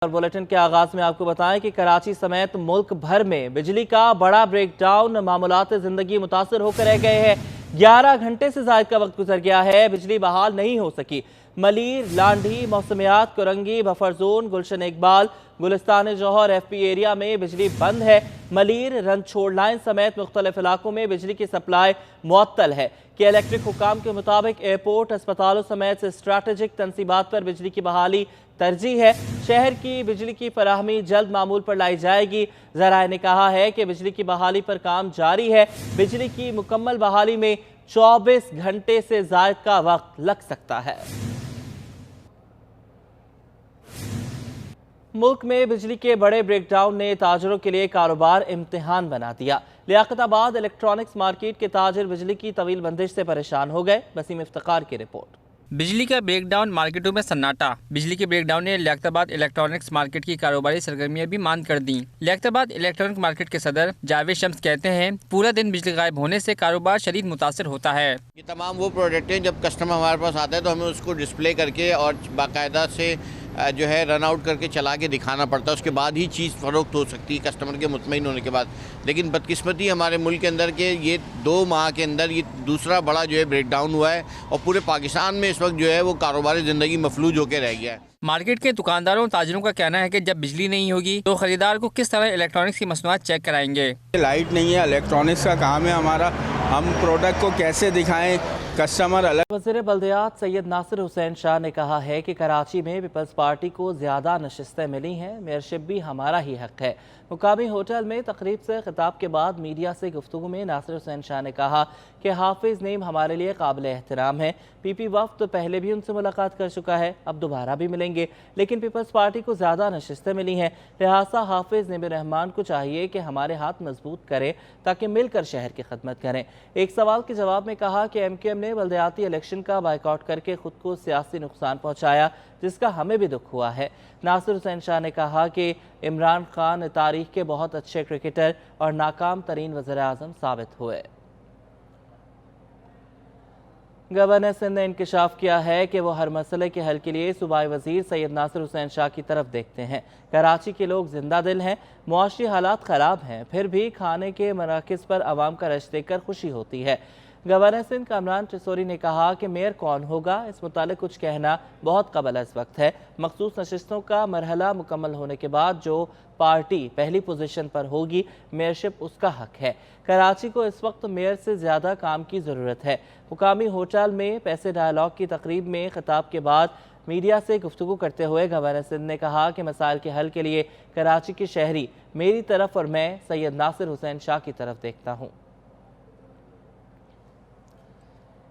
और बुलेटिन के आगाज में आपको बताएं कि कराची समेत मुल्क भर में बिजली का बड़ा ब्रेकडाउन, मामूलात जिंदगी मुतासर होकर रह गए हैं। 11 घंटे से ज्यादा का वक्त गुजर गया है, बिजली बहाल नहीं हो सकी। मलीर, लांढी, मौसमियात, कुरंगी, बफर जोन, गुलशन इकबाल, गुलिस्तान जौहर FP एरिया में बिजली बंद है। मलीर, रनछोड़ लाइन समेत मुख्तलिफ इलाकों में बिजली की सप्लाई मुअत्तल है कि इलेक्ट्रिक हुकाम के मुताबिक एयरपोर्ट, अस्पतालों समेत स्ट्रैटेजिक तनसीबात पर बिजली की बहाली तरजीह है। शहर की बिजली की फराहमी जल्द मामूल पर लाई जाएगी। ज़राए ने कहा है कि बिजली की बहाली पर काम जारी है। बिजली की मुकम्मल बहाली में 24 घंटे से ज़ायद का वक्त लग सकता है। मुल्क में बिजली के बड़े ब्रेकडाउन ने ताजरों के लिए कारोबार इम्तिहान बना दिया। लियाकताबाद इलेक्ट्रॉनिक्स मार्केट के ताजिर बिजली की तवील बंदिश से परेशान हो गए। वसीम इफ्तिकार की रिपोर्ट। बिजली का ब्रेकडाउन, मार्केटों में सन्नाटा। बिजली के ब्रेकडाउन ने लियाकताबाद इलेक्ट्रॉनिक्स मार्केट की कारोबारी सरगर्मियां भी मांद कर दी। लियाकताबाद इलेक्ट्रॉनिक मार्केट के सदर जावेद शम्स कहते हैं, पूरा दिन बिजली गायब होने से कारोबार शदीद मुतासर होता है। ये तमाम वो प्रोडक्ट हैं, जब कस्टमर हमारे पास आता है तो हमें उसको डिस्प्ले करके और बाकायदा से जो है रन आउट करके चला के दिखाना पड़ता है। उसके बाद ही चीज़ फ़रोख्त हो सकती है कस्टमर के मुतमईन होने के बाद। लेकिन बदकिस्मती हमारे मुल्क के अंदर के ये 2 माह के अंदर ये दूसरा बड़ा जो है ब्रेकडाउन हुआ है और पूरे पाकिस्तान में इस वक्त जो है वो कारोबारी ज़िंदगी मफलूज होकर रह गया है। मार्केट के दुकानदारों और ताजिरों का कहना है कि जब बिजली नहीं होगी तो खरीदार को किस तरह इलेक्ट्रॉनिक्स की मसनूआत चेक कराएंगे। लाइट नहीं है, इलेक्ट्रॉनिक्स का काम है हमारा, हम प्रोडक्ट को कैसे दिखाएं, कस्टमर अलग। वज़ीर बल्दियात सैयद नासिर हुसैन शाह ने कहा है कि कराची में पीपल्स पार्टी को ज़्यादा नशिस्तें मिली हैं, मेयरशिप भी हमारा ही हक है। मुकामी होटल में तकरीब से खिताब के बाद मीडिया से गुफ्तगू में नासिर हुसैन शाह ने कहा कि हाफिज नईम हमारे लिए काबिल एहतराम है। PP वफ्द पहले भी उनसे मुलाकात कर चुका है, अब दोबारा भी मिलेंगे, लेकिन पीपल्स पार्टी को ज़्यादा नशिस्तें मिली हैं। लिहाजा हाफिज नईम रहमान को चाहिए कि हमारे हाथ मजबूत करें ताकि मिलकर शहर की खदमत करें। एक सवाल के जवाब में कहा कि MQM ने बल्दियाती इलेक्शन का बाइकआउट करके खुद को सियासी नुकसान पहुँचाया, जिसका हमें भी दुख हुआ है। नासिर हुसैन शाह ने कहा कि इमरान खान तारीख के बहुत अच्छे क्रिकेटर और नाकाम तरीन वज़ीर-ए-आज़म साबित हुए। गवर्नर सिंध ने इंकशाफ किया है कि वो हर मसले के हल के लिए सूबाई वजीर सैयद नासिर हुसैन शाह की तरफ देखते हैं। कराची के लोग जिंदा दिल हैं, मुआशी हालात ख़राब हैं, फिर भी खाने के मराकज़ पर आवाम का रश देखकर खुशी होती है। गवर्नर सिंध कामरान टिसोरी ने कहा कि मेयर कौन होगा इस मुतालिक कुछ कहना बहुत कबल अज़ वक्त है। मखसूस नशिस्तों का मरहला मुकम्मल होने के बाद जो पार्टी पहली पोजीशन पर होगी, मेयरशिप उसका हक है। कराची को इस वक्त मेयर से ज़्यादा काम की ज़रूरत है। मुकामी होटल में पैसे डायलॉग की तकरीब में खिताब के बाद मीडिया से गुफ्तगू करते हुए गवर्नर सिंध ने कहा कि मसाइल के हल के लिए कराची के शहरी मेरी तरफ और मैं सैयद नासिर हुसैन शाह की तरफ देखता हूँ।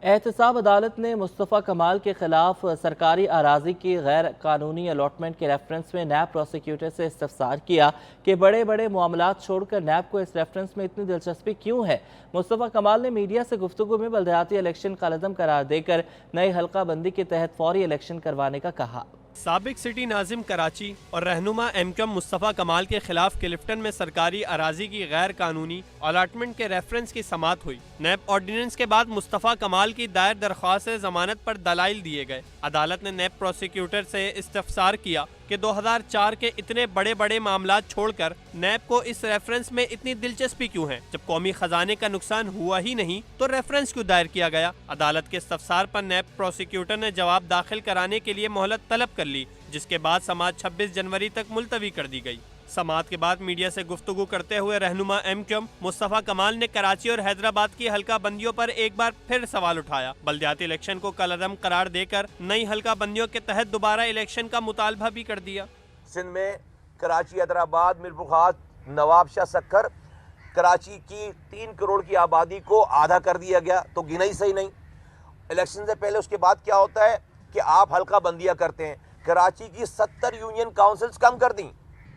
एहतसाब अदालत ने मुस्तफ़ा कमाल के खिलाफ सरकारी अराजी की गैर कानूनी अलॉटमेंट के रेफरेंस में नैब प्रोसिक्यूटर से इस्तफसार किया कि बड़े बड़े मामलात छोड़कर नैब को इस रेफरेंस में इतनी दिलचस्पी क्यों है। मुस्तफ़ा कमाल ने मीडिया से गुफ्तगू में बल्दियाती इलेक्शन कलअदम करार देकर नई हल्का बंदी के तहत फौरी इलेक्शन करवाने का कहा। साबिक सिटी नाजिम कराची और रहनुमा MQM मुस्तफ़ा कमाल के खिलाफ क्लिफ्टन में सरकारी अराजी की गैर कानूनी अलाटमेंट के रेफरेंस की समाअत हुई। नैब ऑर्डिनेंस के बाद मुस्तफ़ा कमाल की दायर दरख्वास्त से जमानत पर दलाइल दिए गए। अदालत ने नैब प्रोसिक्यूटर से इस्तफसार किया कि 2004 के इतने बड़े बड़े मामलात छोड़कर नैब को इस रेफरेंस में इतनी दिलचस्पी क्यों है। जब कौमी खजाने का नुकसान हुआ ही नहीं तो रेफरेंस क्यों दायर किया गया। अदालत के इस्तफसार पर नैब प्रोसिक्यूटर ने जवाब दाखिल कराने के लिए मोहलत तलब कर ली, जिसके बाद समाअत 26 जनवरी तक मुलतवी कर दी गई। समाअत के बाद मीडिया से गुफ्तगू करते हुए रहनुमा MQM मुस्तफ़ा कमाल ने कराची और हैदराबाद की हल्का बंदियों पर एक बार फिर सवाल उठाया। बल्दियाती इलेक्शन को कलअदम करार देकर नई हल्का बंदियों के तहत दोबारा इलेक्शन का मुतालबा भी कर दिया। सिंध में कराची, हैदराबाद, मीरपुर, नवाब शाह सक्कर, कराची की 3 करोड़ की आबादी को आधा कर दिया गया, तो गिना ही सही नहीं। इलेक्शन से पहले उसके बाद क्या होता है कि आप हल्का बंदियाँ करते हैं। कराची की 70 यूनियन काउंसिल्स कम कर दी।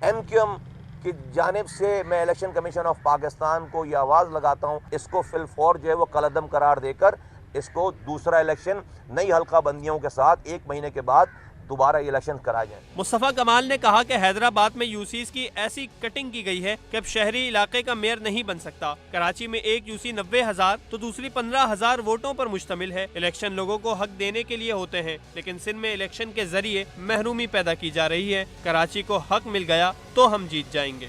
MQM की जानिब से मैं इलेक्शन कमीशन ऑफ पाकिस्तान को ये आवाज़ लगाता हूँ, इसको फिलफौर जो है वो कलअदम करार देकर इसको दूसरा इलेक्शन नई हल्का बंदियों के साथ 1 महीने के बाद दोबारा ये इलेक्शन कराए जाएं। मुस्तफ़ा कमाल ने कहा कि हैदराबाद में यूसीज की ऐसी कटिंग की गई है कि अब शहरी इलाके का मेयर नहीं बन सकता। कराची में एक यूसी 90,000 तो दूसरी 15,000 वोटों पर मुश्तमिल है। इलेक्शन लोगों को हक देने के लिए होते हैं, लेकिन सिंध में इलेक्शन के जरिए महरूमी पैदा की जा रही है। कराची को हक मिल गया तो हम जीत जाएंगे।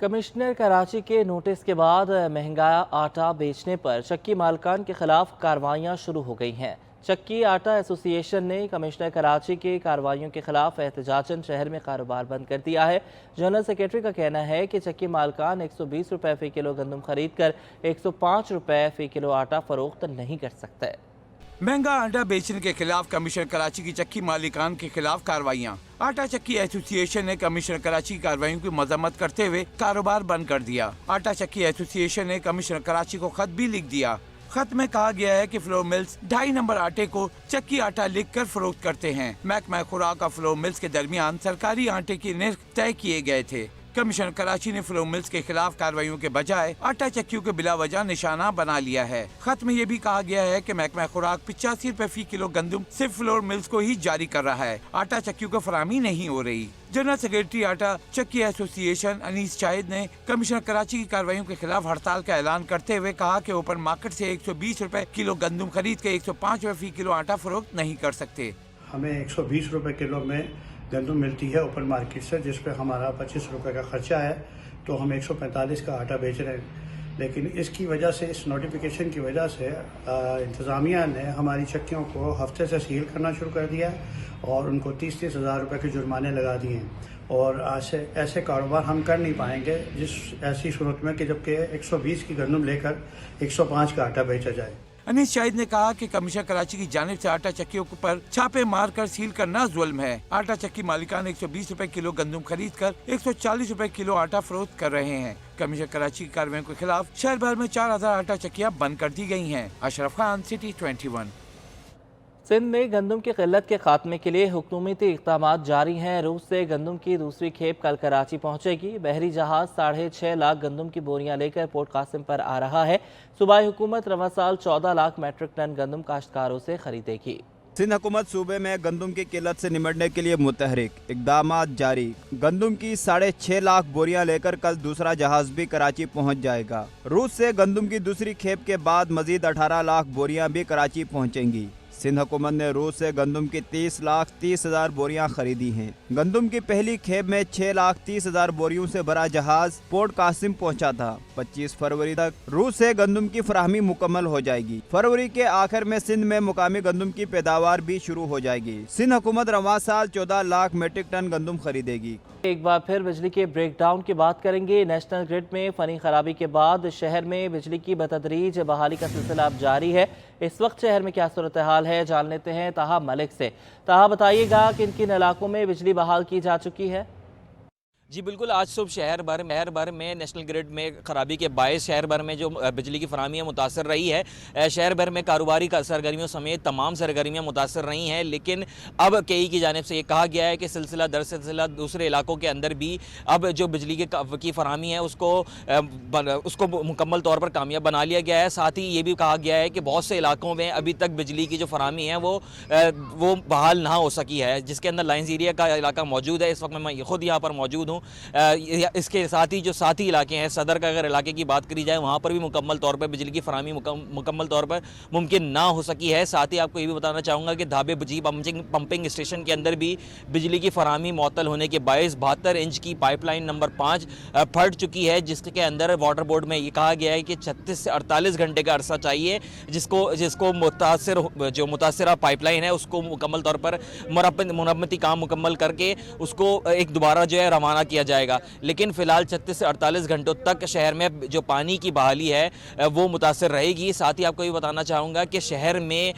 कमिश्नर कराची के नोटिस के बाद महंगा आटा बेचने पर चक्की मालकान के खिलाफ कार्रवाइयाँ शुरू हो गई हैं। चक्की आटा एसोसिएशन ने कमिश्नर कराची के कार्रवाइयों के खिलाफ एहतजाजन शहर में कारोबार बंद कर दिया है। जनरल सेक्रेटरी का कहना है कि चक्की मालकान 120 रुपये फ़ी किलो गंदम खरीद कर 105 रुपये फ़ी किलो आटा फरोख्त नहीं कर सकते। महंगा आटा बेचने के खिलाफ कमिश्नर कराची की चक्की मालिकान के खिलाफ कार्रवाइयाँ। आटा चक्की एसोसिएशन ने कमिश्नर कराची की कार्रवाइयों की मजम्मत करते हुए कारोबार बंद कर दिया। आटा चक्की एसोसिएशन ने कमिश्नर कराची को खत भी लिख दिया। खत में कहा गया है कि फ्लोर मिल्स 2.5 नंबर आटे को चक्की आटा लिखकर फरोख्त करते हैं। महकमा खुराक और फ्लोर मिल्स के दरमियान सरकारी आटे के निर्ख तय किए गए थे। कमिश्नर कराची ने फ्लोर मिल्स के खिलाफ कार्रवाइयों के बजाय आटा चक्कियों के बिला वजह निशाना बना लिया है। खत में ये भी कहा गया है कि महकमा खुराक 85 रुपए फ़ी किलो गंदम सिर्फ फ्लोर मिल्स को ही जारी कर रहा है, आटा चक्कियों को फराहमी नहीं हो रही। जनरल सेक्रेटरी आटा चक्की एसोसिएशन अनीस शाहिद ने कमिश्नर कराची की कार्रवाइयों के खिलाफ हड़ताल का ऐलान करते हुए कहा कि ओपन मार्केट से 120 रुपए किलो गंदम खरीद के 105 रुपए फ़ी किलो आटा फरोख्त नहीं कर सकते। हमें 120 रुपए किलो में गंदम मिलती है ओपन मार्केट से, जिस पे हमारा 25 रुपए का खर्चा है, तो हम 145 का आटा बेच रहे हैं। लेकिन इसकी वजह से, इस नोटिफिकेशन की वजह से इंतज़ामिया ने हमारी चक्कियों को हफ्ते से सील करना शुरू कर दिया और उनको 30-30 हज़ार रुपये के जुर्माने लगा दिए हैं। और ऐसे कारोबार हम कर नहीं पाएंगे जिस ऐसी सूरत में कि जबकि 120 की गंदम लेकर 105 का आटा बेचा जाए। अनीस शाहिद ने कहा कि कमिश्नर कराची की जानिब से आटा चक्कियों पर छापे मारकर सील करना जुल्म है। आटा चक्की मालिकान 120 रुपए किलो गंदम खरीद कर 140 रुपए किलो आटा फरोख्त कर रहे हैं। कमिश्नर कराची की कार्रवाई के खिलाफ शहर भर में 4000 आटा चक्कियाँ बंद कर दी गयी हैं। अशरफ खान, सिटी 21। सिंध में गंदम की किल्लत के खात्मे के लिए हुकूमती इक़दामात जारी हैं। रूस से गंदम की दूसरी खेप कल कराची पहुंचेगी। बहरी जहाज 6.5 लाख गंदम की बोरियां लेकर पोर्ट कासिम पर आ रहा है। सूबाई हुकूमत रवा साल 14 लाख मेट्रिक टन गंदम काश्तकारों से खरीदेगी। सिंध हुकूमत सूबे में गंदम की किल्लत से निमटने के लिए मुतहरिक इक़दामात जारी। गंदम की 6.5 लाख बोरियां लेकर कल दूसरा जहाज भी कराची पहुंच जाएगा। रूस से गंदम की दूसरी खेप के बाद मजीद 18 लाख बोरियां भी कराची पहुंचेंगी। सिंध हुकूमत ने रूस से गंदम की 30,30,000 बोरियां खरीदी हैं। गंदम की पहली खेप में 6,30,000 बोरियों से भरा जहाज पोर्ट कासिम पहुंचा था। 25 फरवरी तक रूस से गंदम की फराहमी मुकम्मल हो जाएगी। फरवरी के आखिर में सिंध में मुकामी गंदम की पैदावार भी शुरू हो जाएगी। सिंध हुकूमत रवां साल 14 लाख मेट्रिक टन गंदम खरीदेगी। एक बार फिर बिजली के ब्रेकडाउन की बात करेंगे। नेशनल ग्रिड में फनी खराबी के बाद शहर में बिजली की बतदरीज बहाली का सिलसिला अब जारी है। इस वक्त शहर में क्या सूरत हाल है, जान लेते हैं ताहा मलिक से। ताहा, बताइएगा किन किन इलाकों में बिजली बहाल की जा चुकी है? जी बिल्कुल, आज सुबह शहर भर में नेशनल ग्रिड में ख़राबी के बायस शहर भर में जो बिजली की फराहमी है मुतासर रही है। शहर भर में कारोबारी सरगर्मियों समेत तमाम सरगर्मियाँ मुतासर रही हैं, लेकिन अब केई की जानिब से ये कहा गया है कि सिलसिला दर सिलसिला दूसरे इलाकों के अंदर भी अब जो बिजली की फराहमी है उसको मुकम्मल तौर पर कामयाब बना लिया गया है। साथ ही ये भी कहा गया है कि बहुत से इलाकों में अभी तक बिजली की जो फराहमी है वो बहाल ना हो सकी है, जिसके अंदर लाइन्स एरिया का इलाका मौजूद है। इस वक्त मैं खुद यहाँ पर मौजूद हूँ। इसके साथ ही जो साथी इलाके हैं, सदर का अगर इलाके की बात करी जाए, वहाँ पर भी मुकम्मल तौर पर बिजली की फराहमी मुकम्मल तौर पर मुमकिन ना हो सकी है। साथ ही आपको ये भी बताना चाहूँगा कि धाबे जी पंपिंग स्टेशन के अंदर भी बिजली की फराहमी मुअत्तल होने के बायस 72 इंच की पाइपलाइन नंबर 5 फट चुकी है, जिसके अंदर वाटर बोर्ड में ये कहा गया है कि 36 से 48 घंटे का अरसा चाहिए जिसको मुतासिरा पाइपलाइन है उसको मुकम्मल तौर पर मुरम्मती काम मुकम्मल करके उसको एक दोबारा जो है रवाना किया जाएगा। लेकिन फ़िलहाल 36 से 48 घंटों तक शहर में जो पानी की बहाली है वो मुतासर रहेगी। साथ ही आपको ये बताना चाहूँगा कि शहर में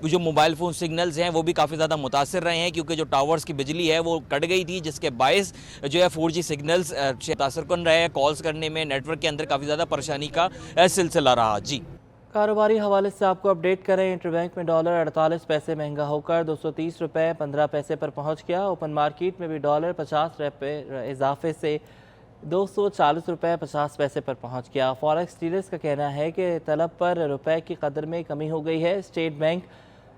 जो मोबाइल फ़ोन सिग्नल्स हैं वो भी काफ़ी ज़्यादा मुतासर रहे हैं, क्योंकि जो टावर्स की बिजली है वो कट गई थी, जिसके बायस जो है 4G सिग्नल्स मुतासर कन रहे हैं। कॉल्स करने में नेटवर्क के अंदर काफ़ी ज़्यादा परेशानी का सिलसिला रहा। जी, कारोबारी हवाले से आपको अपडेट करें। इंटरबैंक में डॉलर 48 पैसे महंगा होकर 230 रुपये 15 पैसे पर पहुंच गया। ओपन मार्केट में भी डॉलर 50 रुपये इजाफे से 240 रुपये 50 पैसे पर पहुंच गया। फॉरेक्स डीलर्स का कहना है कि तलब पर रुपए की कदर में कमी हो गई है। स्टेट बैंक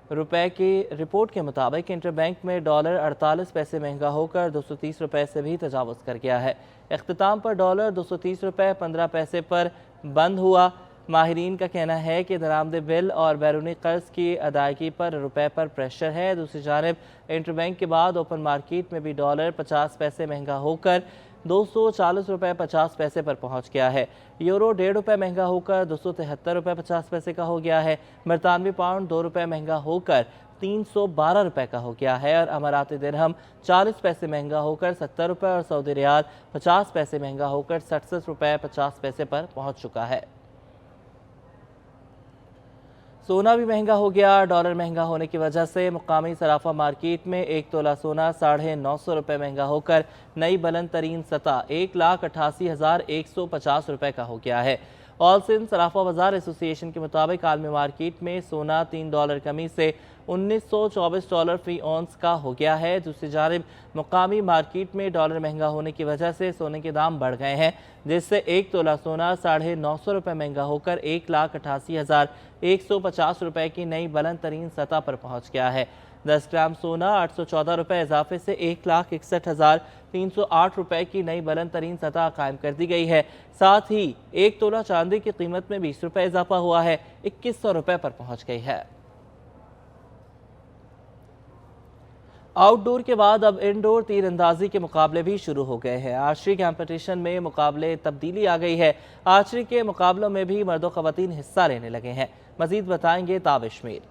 रुपए की रिपोर्ट के मुताबिक इंटरबैंक में डॉलर 48 पैसे महंगा होकर 230 रुपए से भी तजावुज़ कर गया है। इख्तिताम पर डॉलर 230 रुपए 15 पैसे पर बंद हुआ। माहिरीन का कहना है कि दरामद बिल और बैरूनी कर्ज की अदायगी पर रुपए पर प्रेशर है। दूसरी जानिब इंटरबैंक के बाद ओपन मार्केट में भी डॉलर 50 पैसे महंगा होकर 240 रुपए 50 पैसे पर पहुंच गया है। यूरो 1.5 रुपये महंगा होकर 273 रुपए 50 पैसे का हो गया है। बरतानवी पाउंड 2 रुपये महंगा होकर 312 रुपए का हो गया है और अमाराती दिरहम 40 पैसे महंगा होकर 70 रुपए और सऊदी रियाल 50 पैसे महंगा होकर 67 रुपए 50 पैसे पर पहुंच चुका है। सोना भी महंगा हो गया। डॉलर महंगा होने की वजह से मुकामी सराफा मार्केट में 1 तोला सोना 950 रुपये महंगा होकर नई बुलंद तरीन सतह 1,88,150 रुपये का हो गया है। ऑल सिंध सराफा बाजार एसोसिएशन के मुताबिक आलमी मार्केट में सोना $3 कमी से $1924 फी औंस का हो गया है। दूसरी जानिब मुकामी मार्केट में डॉलर महंगा होने की वजह से सोने के दाम बढ़ गए हैं, जिससे 1 तोला सोना 950 रुपये महंगा होकर 1,88,150 रुपये की नई बुलंद तरीन सतह पर पहुंच गया है। 10 ग्राम सोना 814 रुपये इजाफे से 1,61,308 रुपये की नई बुलंद तरीन सतह कायम कर दी गई है। साथ ही 1 तोला चांदी की कीमत में 20 रुपये इजाफा हुआ है, 2100 रुपये पर पहुंच गई है। आउटडोर के बाद अब इनडोर तीरंदाजी के मुकाबले भी शुरू हो गए हैं। आर्चरी कंपटीशन में मुकाबले तब्दीली आ गई है। आर्चरी के मुकाबलों में भी मर्द व ख़वातीन हिस्सा लेने लगे हैं। मजीद बताएंगे ताबिश मीर।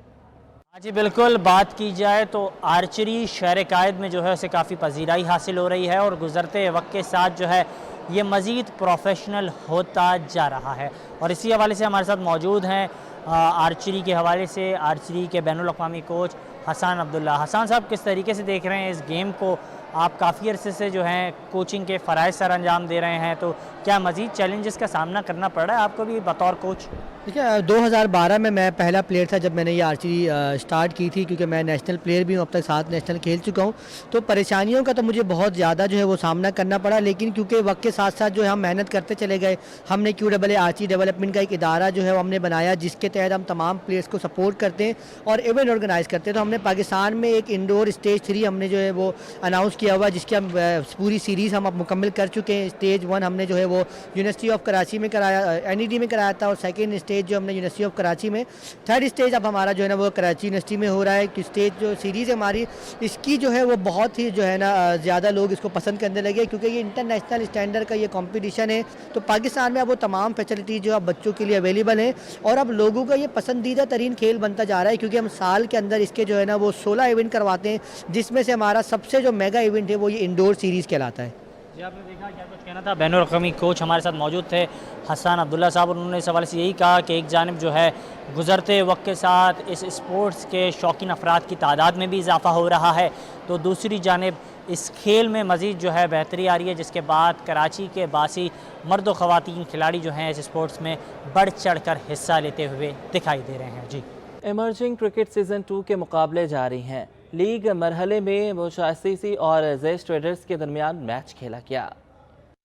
हाँ जी बिल्कुल, बात की जाए तो आर्चरी शहर कायद में जो है उसे काफ़ी पजीराई हासिल हो रही है और गुजरते वक्त के साथ जो है ये मज़ीद प्रोफेशनल होता जा रहा है। और इसी हवाले से हमारे साथ मौजूद हैं आर्चरी के हवाले से आर्चरी के बैनुल अक़वामी कोच हसन अब्दुल्ला। हसन साहब, किस तरीके से देख रहे हैं इस गेम को? आप काफ़ी अरसे से जो है कोचिंग के फ़राइज़ सर अंजाम दे रहे हैं, तो क्या मज़ीद चैलेंजेस का सामना करना पड़ रहा है आपको भी बतौर कोच? देखिए 2012 में मैं पहला प्लेयर था जब मैंने ये आर्चरी स्टार्ट की थी, क्योंकि मैं नेशनल प्लेयर भी हूँ, अब तक 7 नेशनल खेल चुका हूँ। तो परेशानियों का तो मुझे बहुत ज़्यादा जो है वो सामना करना पड़ा, लेकिन क्योंकि वक्त के साथ साथ जो है हम मेहनत करते चले गए। हमने QAA आर्चरी डेवलपमेंट का एक इदारा जो है वो हमने बनाया, जिसके तहत हम तमाम प्लेयर्स को सपोर्ट करते हैं और इवेंट ऑर्गेनाइज़ करते हैं। तो हमने पाकिस्तान में एक इंडोर स्टेज 3 हमने जो है वो अनाउंस किया हुआ, जिसकी हम पूरी सीरीज़ हम अब मुकम्मल कर चुके हैं। स्टेज 1 हमने जो है वो यूनिवर्सिटी ऑफ कराची में कराया, NED में कराया था, और सेकेंड स्टेज जो हमने यूनिवर्सिटी ऑफ कराची में, थर्ड स्टेज अब हमारा जो है ना वो कराची यूनिवर्सिटी में हो रहा है। कि स्टेज जो सीरीज़ है हमारी, इसकी जो है वो बहुत ही जो है ना ज़्यादा लोग इसको पसंद करने लगे, क्योंकि ये इंटरनेशनल स्टैंडर्ड का ये कंपटीशन है। तो पाकिस्तान में अब वो तमाम फैसिलिटी जो अब बच्चों के लिए अवेलेबल है और अब लोगों का ये पसंदीदा तरीन खेल बनता जा रहा है, क्योंकि हम साल के अंदर इसके जो है ना वो 16 इवेंट करवाते हैं, जिसमें से हमारा सबसे जो मेगा इवेंट है वो ये इंडोर सीरीज़ कहलाता है। जी, आपने देखा क्या कुछ कहना था। बैनुल अक़वामी कोच हमारे साथ मौजूद थे हसन अब्दुल्ला साहब, उन्होंने इस हवाले से यही कहा कि एक जानिब जो है गुज़रते वक्त के साथ इस स्पोर्ट्स के शौकीन अफराद की तादाद में भी इजाफ़ा हो रहा है, तो दूसरी जानिब इस खेल में मज़ीद जो है बेहतरी आ रही है, जिसके बाद कराची के बासी मर्द व ख़वातीन खिलाड़ी जो हैं इस स्पोर्ट्स में बढ़ चढ़ कर हिस्सा लेते हुए दिखाई दे रहे हैं। जी, इमर्जिंग क्रिकेट सीज़न 2 के मुकाबले जारी हैं। लीग मरहले में मुशासीसी और जेस्ट ट्रेडर्स के दरमियान मैच खेला गया।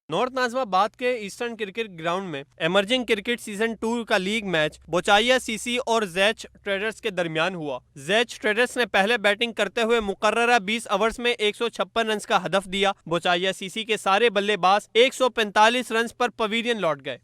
नॉर्थ नाज़िमाबाद के ईस्टर्न क्रिकेट ग्राउंड में इमर्जिंग क्रिकेट सीजन 2 का लीग मैच बोचाइया सीसी और जैच ट्रेडर्स के दरमियान हुआ। जैच ट्रेडर्स ने पहले बैटिंग करते हुए मुकर्ररा 20 ओवर्स में 156 रन का हदफ दिया। बोचाइया सीसी के सारे बल्लेबाज 145 रन पर पवेलियन लौट गए।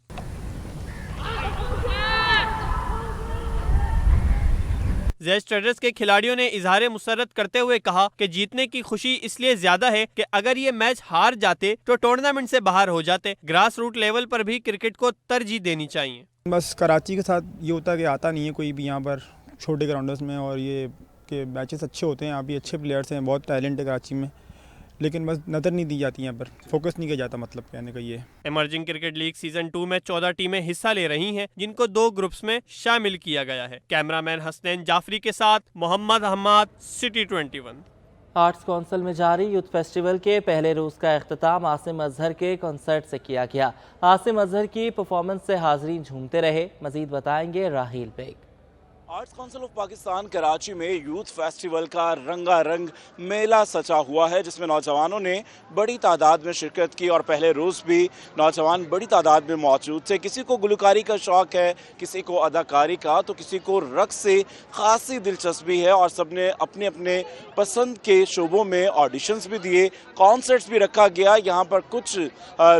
जैच ट्रेडर्स के खिलाड़ियों ने इजहार मुसर्रत करते हुए कहा कि जीतने की खुशी इसलिए ज्यादा है कि अगर ये मैच हार जाते तो टूर्नामेंट से बाहर हो जाते। ग्रास रूट लेवल पर भी क्रिकेट को तरजीह देनी चाहिए। बस कराची के साथ ये होता है कि आता नहीं है कोई भी यहाँ पर छोटे ग्राउंडर्स में, और ये कि मैचेस अच्छे होते हैं, यहाँ भी अच्छे प्लेयर्स हैं, बहुत टैलेंट है कराची में, लेकिन बस नज़र नहीं दी जाती, यहाँ पर फोकस नहीं किया जाता, मतलब कहने का ये। इमर्जिंग क्रिकेट लीग सीजन 2 में 14 टीमें हिस्सा ले रही हैं, जिनको 2 ग्रुप्स में शामिल किया गया है। कैमरामैन हसनैन जाफरी के साथ Mohammad Hammad, city 21। Arts council में जारी यूथ फेस्टिवल के पहले रोज़ का अख्तिताम आसिम अजहर के कॉन्सर्ट से किया गया। आसिम अजहर की परफॉर्मेंस से हाज़रीन झूमते रहे। मज़ीद बताएंगे Raheel Baig. Arts council of Pakistan Karachi में यूथ फेस्टिवल का रंगारंग मेला सजा हुआ है, जिसमें नौजवानों ने बड़ी तादाद में शिरकत की और पहले रोज़ भी नौजवान बड़ी तादाद में मौजूद थे। किसी को गुलकारी का शौक़ है, किसी को अदाकारी का, तो किसी को रक़्स से ख़ासी दिलचस्पी है और सब ने अपने अपने पसंद के शोबों में ऑडिशंस भी दिए, कॉन्सर्ट्स भी रखा गया। यहाँ पर कुछ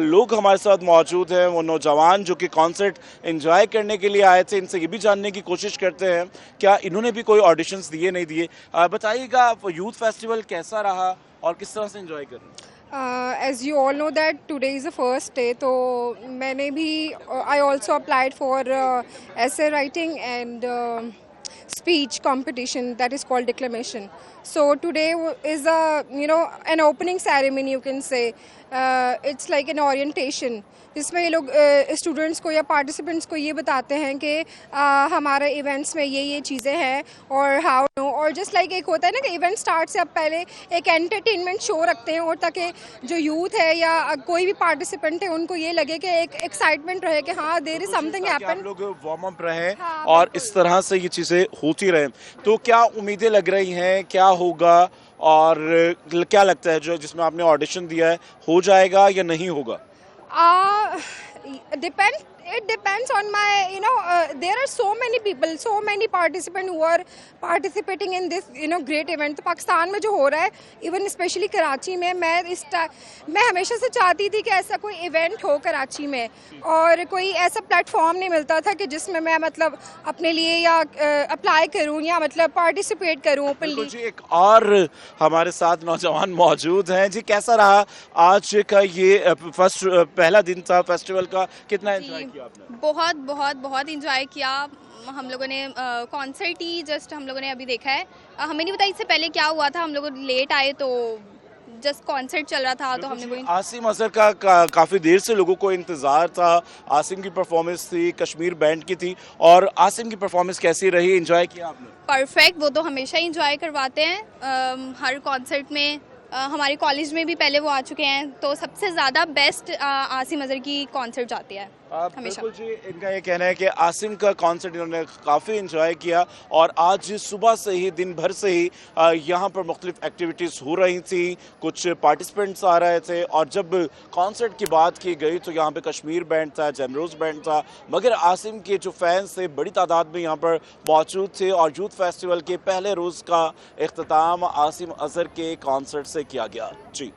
लोग हमारे साथ मौजूद हैं, वो नौजवान जो कि कॉन्सर्ट एंजॉय करने के लिए आए थे। इनसे ये भी जानने की कोशिश करते हैं क्या इन्होंने भी कोई ऑडिशंस दिए नहीं दिए। बताइएगा यूथ फेस्टिवल कैसा रहा और किस तरह से एंजॉय कर रहे हैं। As you all know that today is the first day, तो मैंने भी I also applied for essay writing and speech competition that is called declamation. So today is an opening ceremony, you can say. It's like an orientation, जिसमें ये लोग students को या participants को ये बताते हैं कि हमारे इवेंट्स में ये चीज़ें हैं और हाउ और जस्ट लाइक एक होता है ना कि इवेंट स्टार्ट से अब पहले एक एंटरटेनमेंट शो रखते हैं और ताकि जो यूथ है या कोई भी पार्टिसिपेंट है उनको ये लगे कि एक एक्साइटमेंट रहे कि हाँ देयर इज समथिंग हैपन, लोग वार्म अप रहे और इस तरह से ये चीज़ें होती रहे। तो क्या उम्मीदें लग रही हैं, क्या होगा और क्या लगता है जो जिसमें आपने ऑडिशन दिया है हो जाएगा या नहीं होगा? It depends on my, there are so many people, so many participants who are participating in this, great event. तो पाकिस्तान में जो हो रहा है, even especially कराची में, मैं हमेशा से चाहती थी कि ऐसा कोई इवेंट हो कराची में और कोई ऐसा प्लेटफॉर्म नहीं मिलता था कि जिसमें मैं मतलब अपने लिए या अप्लाई करूं या मतलब पार्टिसिपेट करूं ओपनली। जी एक और हमारे साथ नौजवान मौजूद हैं। जी कैसा रहा आज का ये पहला दिन था फेस्टिवल का, कितना एंजॉय किया आपने? बहुत बहुत बहुत एंजॉय किया हम लोगों ने। कॉन्सर्ट ही जस्ट हम लोगों ने अभी देखा है, हमें नहीं पता इससे पहले क्या हुआ था। हम लोग लेट आए तो जस्ट कॉन्सर्ट चल रहा था तो हमने आसिम अजहर का काफ़ी देर से लोगों को इंतज़ार था। आसिम की परफॉर्मेंस थी, कश्मीर बैंड की थी, और आसिम की परफॉर्मेंस कैसी रही, एंजॉय किया आपने? परफेक्ट, वो तो हमेशा ही एंजॉय करवाते हैं हर कॉन्सर्ट में। हमारे कॉलेज में भी पहले वो आ चुके हैं, तो सबसे ज़्यादा बेस्ट आसिम अजहर की कॉन्सर्ट जाती है हमेशा। बिल्कुल जी, इनका ये कहना है कि आसिम का कॉन्सर्ट इन्होंने काफ़ी एंजॉय किया और आज सुबह से ही दिन भर से ही यहाँ पर मुख्तलिफ एक्टिविटीज़ हो रही थी, कुछ पार्टिसिपेंट्स आ रहे थे और जब कॉन्सर्ट की बात की गई तो यहाँ पे कश्मीर बैंड था, जनरोज बैंड था, मगर आसिम के जो फैंस थे बड़ी तादाद में यहाँ पर मौजूद थे और यूथ फेस्टिवल के पहले रोज़ का इख्तिताम आसिम अजहर के कॉन्सर्ट से किया गया। जी।